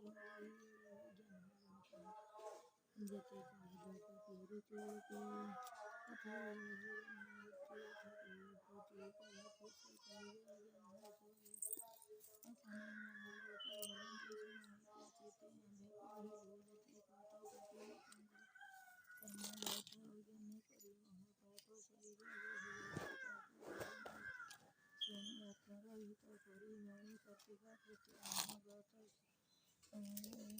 जति ଆତ୍ମରହିତ କରି ମଣି ପ୍ରତିଭା ପ୍ରତି ଅନୁଗତ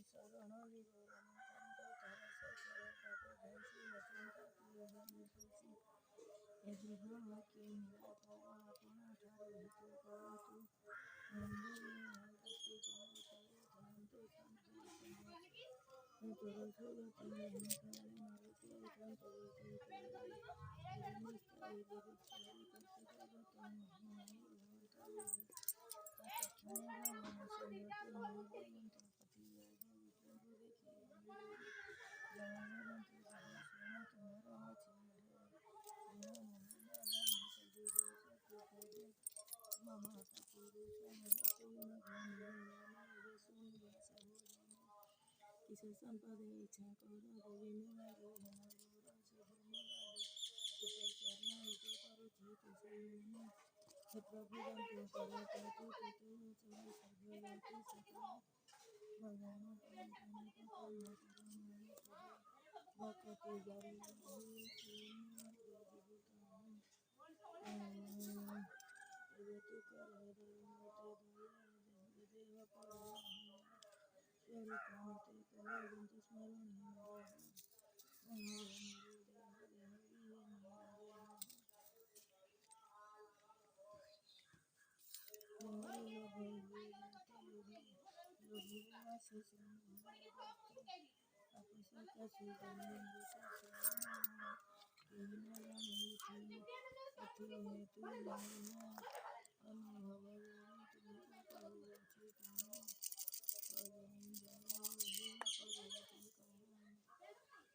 ଶରଣ ବିବରଣ କଣ୍ଡ ଧର ସକଳ ପାପ ଧ୍ୱଂସୀ ଅଚିନ୍ତା ପ୍ରିୟଜନ ତୁଳସୀ ଏ ଗୃହ ବାକ୍ୟ ନିରାକାର ଆପଣ ଠାରୁ ହେତୁ କରତୁ ମନ୍ଦିର ଗତି କରୁ ଧାନ୍ତୁ ପରଶୁଗତି ମହାକାଳ ମାରୁତି ସନ୍ତୋଷୀ ସ୍ଥାୟୀ ବିରିଚାରି କର୍ତ୍ତବ୍ୟଗତ ମହିମାୟୀ ଭବତାରି ତତ୍କ୍ଷଣେ ଭଗବାନ ସଂଗତି ମହାଦେବନ୍ତ ପତିରାଗ ବିପ୍ଳବ ଦେଖି ଅଙ୍ଗିରି ଜନଗଣନ୍ତି ଯାହା ଶୁଣ ତୁମର ଅଛି ଗୁଣ ମହାଦାନ ସଜୁଦୋଷ କୃପଦେ ମମତା ପୁରୁଷ ମହସୂନ ଘନିଗଣ ଏବେ ଶୁଣିବା ସବୁ ଜନ କିସ ସମ୍ପଦେ ଇଚ୍ଛା କର ଦେବି ମେଳାରେ ହେମ ଗୋର ଶୁଭମଗାରେ ସୁପର୍ଣ୍ଣ ହିତ କରୁଛି ତୁଷାରିଣୀ ହେ ପ୍ରଭୁ ଜନ୍ତୁ କରପତି ପିତୁ ଚରି ସର୍ଗଗତି ସକଳ ଭଗବାନ ପରମପଣିତ କର୍ମ କରମଣି ତୁଜ ଭକତି ଗାରି ଏବେ ତୁ କର ମତେ ଦୟା ଦେହ ପର ସ୍ୱରୂପ ମତେ କହ ଜନ୍ତୁ ସ୍ମରଣୀ ଅନୁଭବ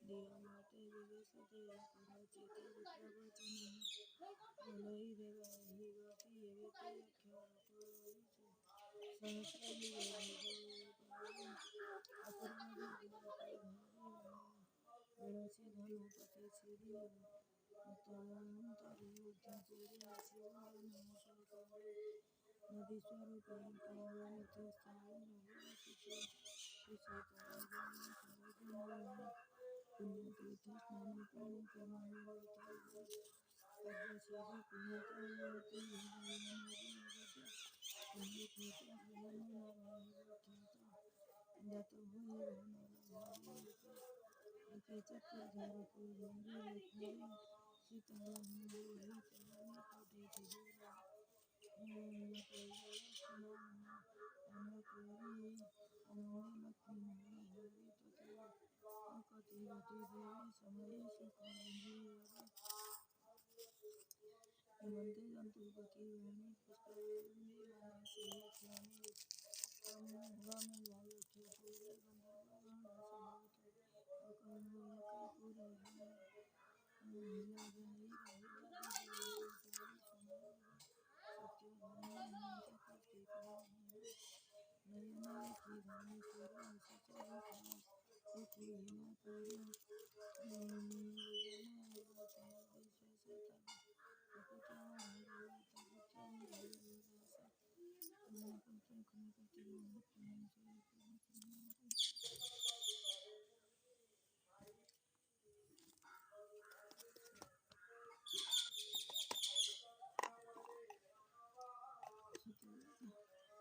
ଦିଅ ମତେ ବିବେଶ ଦୟା କର ଚିତ ବିପ୍ଳବ ଚିହ୍ନ ଭଲଇ ଦେବା ଏହି ଗତି ଏବେ ତୁ ଅକ୍ଷର କରିଛୁ ସହସ୍ର ଯୁଗ ଅପୂର୍ବ ବିଳସୀ ଧନପତି ଶ୍ରୀ ତନ୍ତରି ଉଦ୍ଧପୁରୀ ଶିବ ନମସ୍କାର ନଦୀ ସ୍ୱରୂପ ପ୍ରାଣ ମଧ୍ୟସ୍ଥଳ ରଘୁବଂଶିତ କୁଶତର ଜନ ସରୋଜ ପୁଣ୍ୟତୀର୍ଥ ସ୍ନାନ ପାଣି କର୍ମନିରତ କାର୍ଯ୍ୟସିଦ୍ଧି ପୁଣ୍ୟତମତି ଜାତ ହୋଇ ଏକେ ଚକ୍ରଧରକୁ ଧରି ଲକ୍ଷ୍ମୀ ଶୀତଳ ମୋହି ଚରଣୀ କୋଟି ଥିବର ମନ କରି ଅନମଣି ଲକ୍ଷ୍ମୀ ମଣି ଭରି ତୋତେ ଅକତି ଗତି ଦେବି ସମୟ ସୁଖ ବନ୍ଧୁରେ ହେମନ୍ତେ ଜନ୍ତୁପତି ବାଣୀ ପୁଷ୍ପବଲ୍ଲୀ ମାନେ ସେହି କ୍ଷଣି ଗମଲା ଲକ୍ଷ୍ୟପୁରେ ଗନ୍ଧର୍ବ ଗଣ ସମବେତ ଅକର୍ଣ୍ଣ ଏକାପୁରେ ହେଲା ଯାଇ ରହିଲା ଦିବ୍ୟ ସମାରୋହ ସତ୍ୟ ଧର୍ମ ଅନନ୍ତ କୀର୍ତ୍ତି କଳହୀନ ନୟନ ଦେଖି ଧନେଶ୍ୱର ସଚର ପୃଥ୍ୱୀହୀନ ପୁର ଯୋଜନ ବିଶ୍ୱାସ ପ୍ରକୃତ ଭାଗବତ ପୁତ୍ର ମହାପୁତ୍ର ଖଳପତି ମହାପ୍ରାଣ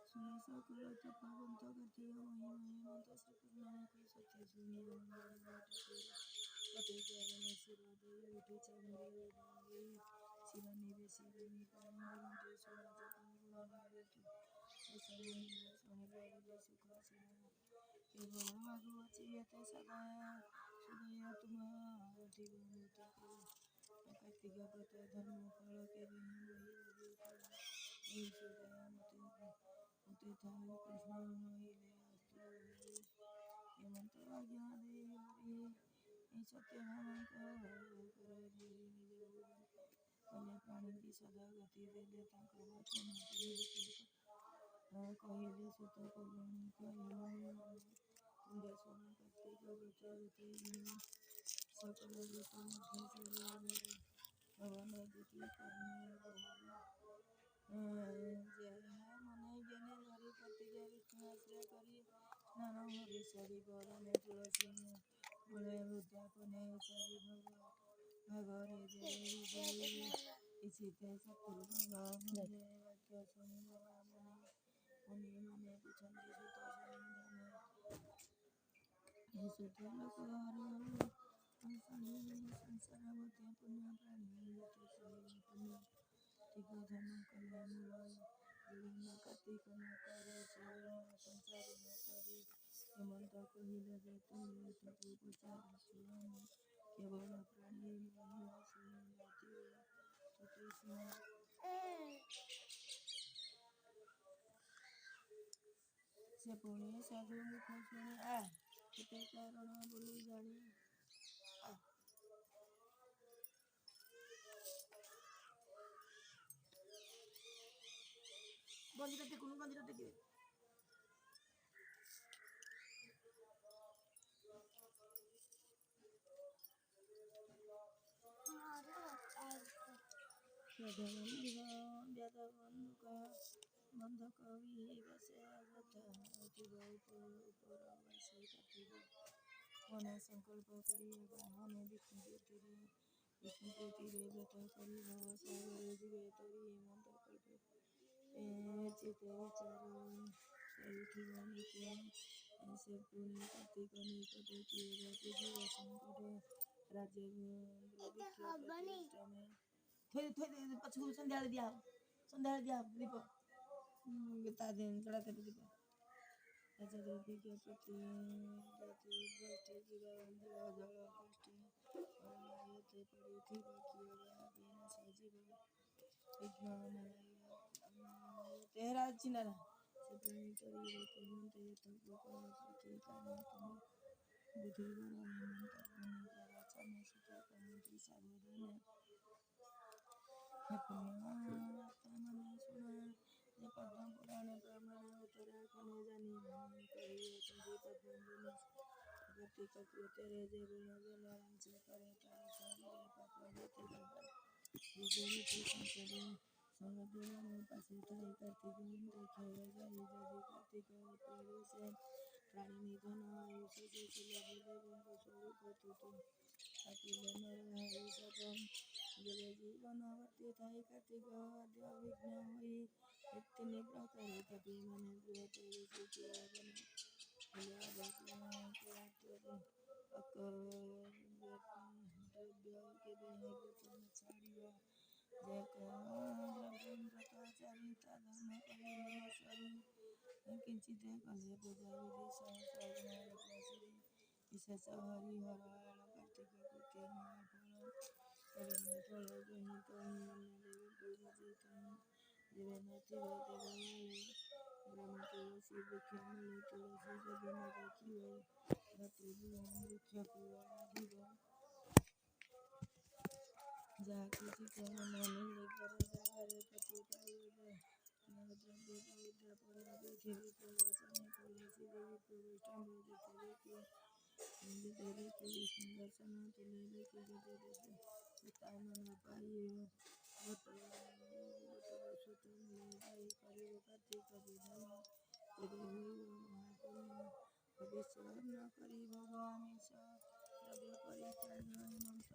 ଶୁଣି ସକଳ ତପବନ୍ତ କାର୍ତ୍ତିକ ମହିମା ହେମନ୍ତ ଶ୍ରୀକୃଷ୍ଣଙ୍କୁ ସତ୍ୟ ଶୁଣି ଅତି ଚରଣ ଶିର ଦେଇ ଉଠି ଚାନ୍ଦେ ଶିବାନୀରେ ଶିବାନୀ ପ୍ରାଣୀ ସୁରଜ ଗୁଣ ଶୁଣିଲେ ବିଲେ ସୁଖ ଆସିଲା କେବଳ ଭାଗବତୀ ଏତେ ସଦୟା ସୁଦୟା ତୁମ ଅଧିଗମତି କାର୍ତ୍ତିକ ବ୍ରତ ଧର୍ମ ଫଳ କେବେ ବହି ଏହି ସୁଦୟା ମତେ ଥାଉ କୃଷ୍ଣ ନଇଲେ ଅସ୍ତ୍ର ହୋଇ ହେମନ୍ତ ଆଜ୍ଞା ଦେଇ ହରି ସତ୍ୟଭାମାଙ୍କ କର ଧରି ନିଜ କଲେ ପ୍ରାଣୀକି ସଦା ଗତି ଦେଲେ ତାଙ୍କ ବଚନ କହିଲେ ସୁତ ପୌରାଣିକ प्रचारते सकल भगवान द्वितीय ଯାହା ମନେ ଜ୍ଞାନେ ଧରି ପ୍ରତିଜ୍ଞା ବିଷ୍ଣୁ ଆଶ୍ରୟ କରି ସ୍ନାନ ହରି ସାରି ବରଣେ ତୁଳସୀ ମୂଳେ ଉଦ୍ଯାପନେ ସାରି ଭାଗରେ ଜୟ ଇସିତେ ସତ୍ପୁରୁଷ ବାକ୍ୟ ଶୁଣି ମୁନି ମାନେ ପୁଛନ୍ତି ସୁତ ସନ୍ଧାନ ସୁତ ଲୋକ ହରି ସଂସାର ମଧ୍ୟ ପୁଣ୍ୟ ପ୍ରାଣୀ ପୁଣ୍ୟ ଠିକ ଧନ କଲେ ମୂଳ ଜୀବନ କାର୍ତ୍ତିକ ନ କର ସଂସାର ନ କରି ହେମନ୍ତ କହିଲେ ଯେ ତୁମେ ତାକୁ ପଚାରୁଛୁ ଆମେ କେବଳ ପ୍ରାଣୀ ମହିମା ଶୁଣି ସେ ପୁଣି ସାଧୁ ମୁଖ ଶୁଣି କେତେ କାରଣ ବୋଲି ଜାଣି ଗଞ୍ଜିଟା ଟେକୁନୁ ଗଞ୍ଜିଟା ଟେକିବେ ବନ୍ଧ କବି ବସେ ଯଥା ଥିବ ଉପରବାସୀ କାଟିବ ମନେ ସଂକଳ୍ପ କରି ବାହନେ ବିଷ୍ଣୁ ପ୍ରୀତିରେ ବ୍ରତ କରି ଭବ ସାଗରେ ଯିବେ ତରି ମନ୍ଦ କଳ୍ପେ ଚିତେ ବିଚାର କରୁଥିବ ନିତ୍ୟ ସେ ପୁଣି କାର୍ତ୍ତିକ ନିକଟେ କିଏ ଜାତି ଜୀବ ସଂକଟେ ରାଜ୍ୟ ପଛକୁ ସନ୍ଧ୍ୟାବେଳେ ଦିଆହବ ଦୀପ ତା ଜଳା ତେଲ ଦୀପ ରାଜା ଦ୍ରବ୍ୟ ପ୍ରତି ଜାତି ଗୋଷ୍ଠୀ ଯିବା ବନ୍ଧିବା ଜଳ ଗୋଷ୍ଠୀ ପଡ଼ିଥିବା କିଏ ବା ବିନାଶ ଯିବ ବିଘ୍ନ ତେହରା ଅଛି ନା ସେ ପୁଣି କରିବେ କୁହନ୍ତେ ତବ କର କି କାରଣ ବୁଦ୍ଧି ବଳ ହେମନ୍ତ ପ୍ରଚାନ ସୁଖ କହନ୍ତି ସାବଧାନ ହେ ପୁଣ୍ୟମାନେ ଶୁଣ ଯେ ପଦ୍ମ ପୁରାଣ ପ୍ରମାଣ ଉତ୍ତରାଖଣ୍ଡ ଜାନି କହିଅଛନ୍ତି ପଦ୍ମବନ କାର୍ତ୍ତିକ କୃତ୍ୟରେ ଯେ ଗୁଣ ଜନ ରାଂସ କରେ ତାର ଶରୀରେ ପାପ ଯେତେ ବିଜେଡି ସଂସଦେ ସଙ୍ଗଦେବ ପାଶେ ଥାଇ କାର୍ତ୍ତିକ ଦେଖାଇ ଯାଇ ଯଦି କାର୍ତ୍ତିକ ଉପରେ ସେ ପ୍ରାଣୀ ନିଧନ ଆୟୁଷ ଦେଇଥିଲେ ଦେବଙ୍କ ସ୍ୱରୂପ ତୁତୁ କାଟିଲେ ନର ହରିଷପ ଯେବେ ଜୀବନବର୍ତ୍ତୀ ଥାଇ କାର୍ତ୍ତିକ ଆଦ୍ୟ ବିଘ୍ନ ହୋଇ ତିନି ପ୍ରକାର ପାପୀ ମାନେ ବୃହତରେ ଶିଖିବାବନ ହେଲେ ଦ୍ରବ୍ୟ କେବେ ବଚନ ଛାଡ଼ିବ ଯେ ବ୍ରତଚାରୀ ତା ଧର୍ମ କରି ମନସ୍ୱରୁ କିଞ୍ଚିତ କଲେ ପୂଜା ବିଧି ସହସ୍ରଗୁଣରେ ପ୍ରସିଦ୍ଧି ବିଶେଷ ହରିହର ଆଳ କାର୍ତ୍ତିକ କୃତ୍ୟ ମହାଫଳ ଏବେ ଫଳ ଯହିଁ ତହିଁ ଅନ୍ୟ ଦେବଙ୍କୁ ଭଜିତହିଁ ଯେବେ ନଥିବେ ଦେବାଳୟ ଗ୍ରାମ ତୁଳସୀ ବୃକ୍ଷ ମୂଳେ ତୁଳସୀ ଯଦି ନ ଦେଖିବ ବୃକ୍ଷକୁ ଅଣାଯିବ ଯାହାକୁ ଚିତ୍ତ ମନେ ଘର ଜାଗାରେ ପତି ପାଇବ ଦ୍ରବ୍ୟ ଉଦ୍ଯାପନ ବିଧି ପ୍ରବଚନେ ତୁଳସୀ ଦେବୀ ପ୍ରବୈଷ୍ଠମ୍ବ ଯେତେ ଦେଖି ବିଷ୍ଣୁ ଦର୍ଶନ ତୁଲେ ଦେଖି ଯେତେ ଦେବେ ତାନ ନ ପାଇବ ବଟବୃକ୍ଷତ ମୂଳେ ଯାଇ କରିବ କାର୍ତ୍ତିକ ବିଧାନ ତେବେ ହୋଇବ ମହାପୁଣ୍ୟ ଭବିଷ୍ୟ ନ କରି ଭୋଗ ଆମିଷ ଦ୍ରବ୍ୟ ପରିତ୍ରାଣ ହେମନ୍ତ